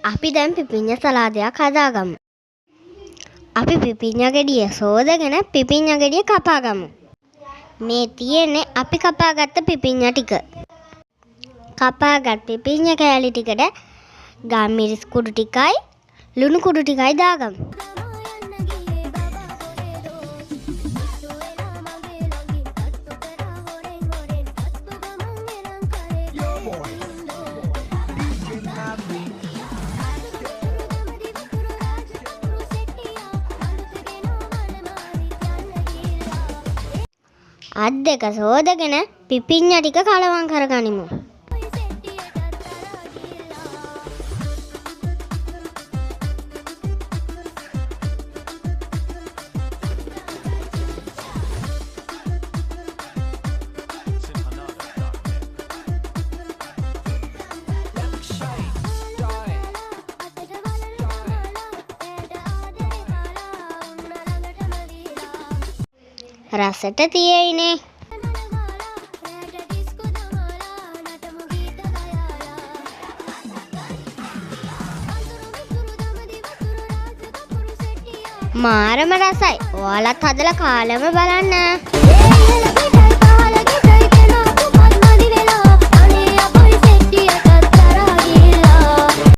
අපි දැන් පිපිඤ්ඤ සලාදයක් හදාගමු. අපි පිපිඤ්ඤ ගෙඩිය සෝදගෙන පිපිඤ්ඤ ගෙඩිය කපාගමු. මේ තියෙන්නේ අපි කපාගත්ත පිපිඤ්ඤ ටික. කපාගත් පිපිඤ්ඤ කෑලි ටිකට ගම්මිරිස් කුඩු ටිකයි ලුණු කුඩු ටිකයි දාගමු. අත් දෙක සෝදගෙන පිපිඤ්ඤ ටික කලවම් කරගනිමු. රසට තියෙයිනේ. මාරම රසයි. ඔයාලත් හදලා කාලෙම බලන්න.